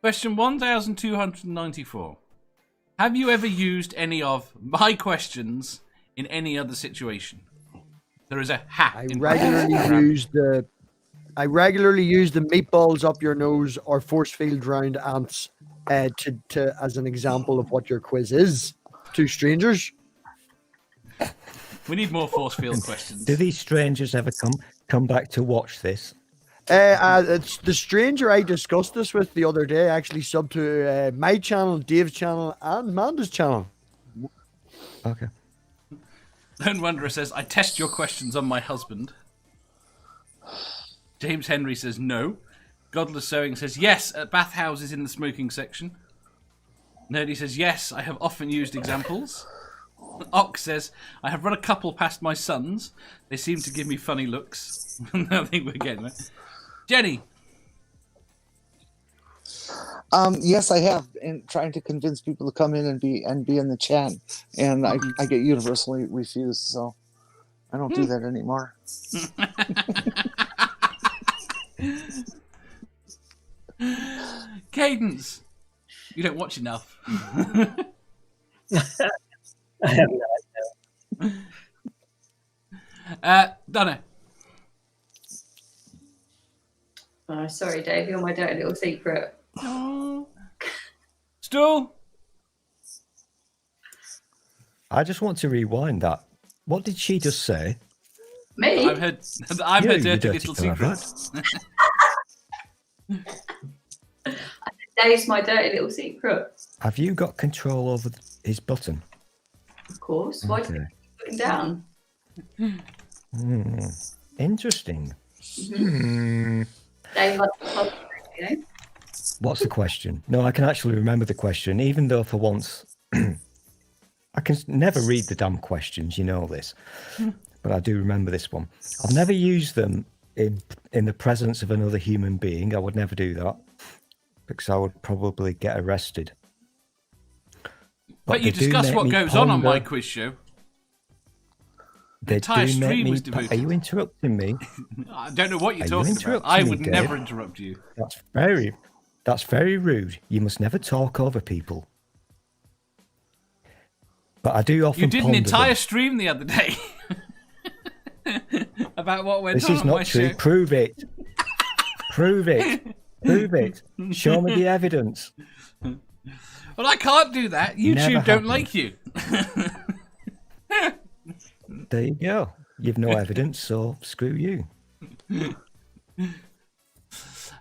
Question 1294. Have you ever used any of my questions in any other situation? There is a hat. I regularly use the meatballs up your nose or force field round ants to as an example of what your quiz is to strangers. We need more force field questions. Do these strangers ever come back to watch this? It's the stranger I discussed this with the other day. Actually, sub to my channel, Dave's channel, and Manda's channel. Okay. Lone Wanderer says, I test your questions on my husband. James Henry says no. Godless Sewing says yes, at bathhouses in the smoking section. Nerdy says yes, I have often used examples. Ox says, I have run a couple past my sons. They seem to give me funny looks. I think we're getting it. Jenny. Yes, I have, and trying to convince people to come in and be in the chat, and I get universally refused, so I don't do that anymore. Cadence. You don't watch enough. I have no idea. Donna. Oh, sorry, Dave. You're my dirty little secret. Oh. Stool. I just want to rewind that. What did she just say? Me? I've heard dirty little secret. Dave's my dirty little secret. Have you got control over his button? Of course. Why do you put him down? Interesting. Dave, you know? What's the question? No, I can actually remember the question, even though for once I can never read the damn questions, you know this. But I do remember this one. I've never used them in the presence of another human being. I would never do that because I would probably get arrested. But you discuss what goes on my quiz show. The entire stream was devoted. Are you interrupting me? I don't know what you're talking about. I would never interrupt you. That's very rude. You must never talk over people. But I do often. You did an entire stream the other day about what went on. This is not true. Show. Prove it. Prove it. Prove it. Show me the evidence. Well, I can't do that. YouTube don't like you. There you go. You've no evidence, so screw you.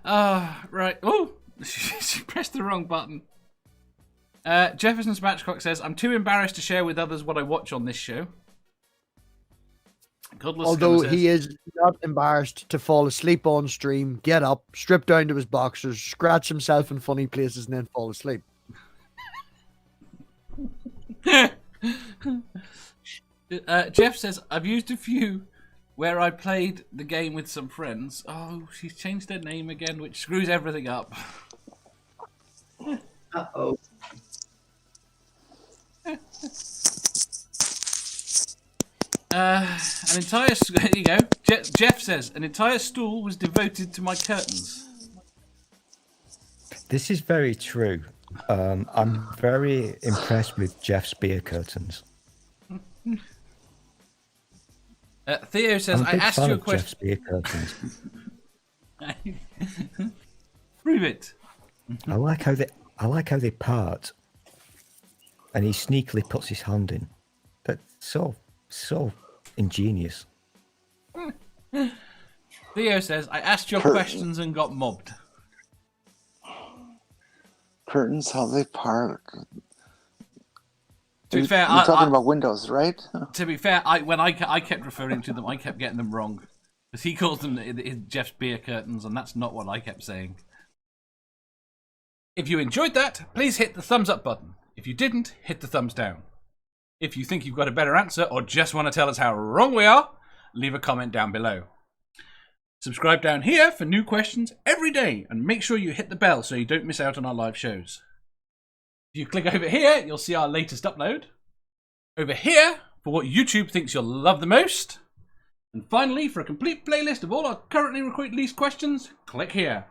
Right. Oh, she pressed the wrong button. Jefferson Spatchcock says, I'm too embarrassed to share with others what I watch on this show. Although he is not embarrassed to fall asleep on stream, get up, strip down to his boxers, scratch himself in funny places, and then fall asleep. Jeff says, I've used a few where I played the game with some friends. Oh, she's changed her name again, which screws everything up. Uh-oh. An entire... There you go. Jeff says, an entire stool was devoted to my curtains. This is very true. I'm very impressed with Jeff's beer curtains. Theo says, I asked you a question. Jeff's beer curtains. Prove it. I like how they part, and he sneakily puts his hand in. That's so ingenious. Theo says, I asked your questions and got mobbed. Curtains, how they part. To be fair, you're talking about windows, right? To be fair, when I kept referring to them, I kept getting them wrong. Because he calls them Jeff's beer curtains, and that's not what I kept saying. If you enjoyed that, please hit the thumbs up button. If you didn't, hit the thumbs down. If you think you've got a better answer, or just want to tell us how wrong we are, leave a comment down below. Subscribe down here for new questions every day, and make sure you hit the bell so you don't miss out on our live shows. If you click over here, you'll see our latest upload. Over here, for what YouTube thinks you'll love the most. And finally, for a complete playlist of all our currently released questions, click here.